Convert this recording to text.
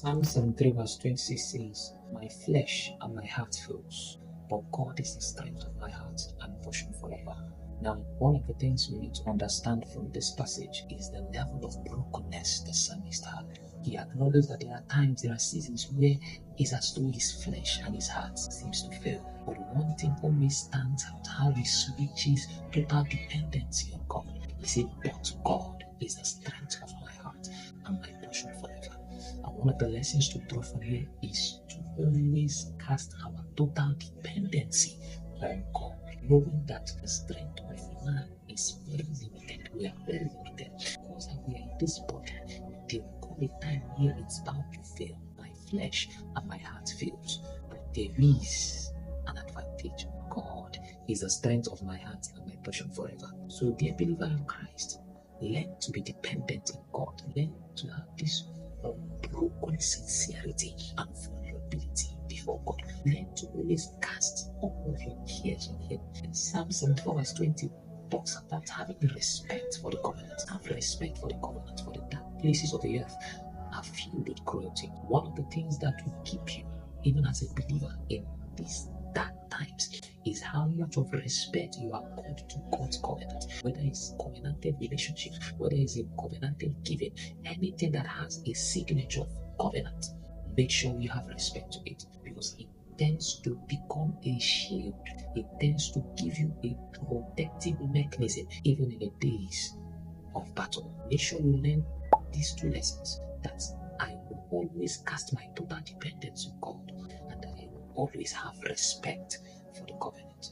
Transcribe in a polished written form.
Psalm 73 verse 26 says, "My flesh and my heart fails, but God is the strength of my heart and portion forever." Now, one of the things we need to understand from this passage is the level of brokenness the psalmist had. He acknowledged that there are seasons where it's as though his flesh and his heart seems to fail. But one thing always stands out, how he switches total dependency on God. He said, "But God is the strength of my heart and my portion forever." And one of the lessons to draw from here is to always cast our total dependency on God, knowing that the strength of man is very limited. We are very limited. Because we are in this body, there will come a time where it's bound to fail. My flesh and my heart fails. But there is an advantage. God is the strength of my heart and my portion forever. So, dear believer in Christ, learn to be dependent in God. Learn to have this unbroken sincerity and vulnerability before God. Learn to always cast all of your cares on Him. In Psalm 74 verse 20 talks about having respect for the covenant. Have respect for the covenant, for the dark places of the earth are filled with cruelty. One of the things that will keep you, even as a believer in these dark times, is how much of respect you accord to God's covenant. Whether it's covenanted relationships, whether it's a covenanted giving, anything that has a signature of covenant, make sure you have respect to it, because it tends to become a shield. It tends to give you a protective mechanism even in the days of battle. Make sure you learn these two lessons, that I will always cast my total dependence on God, and that I will always have respect for the covenant.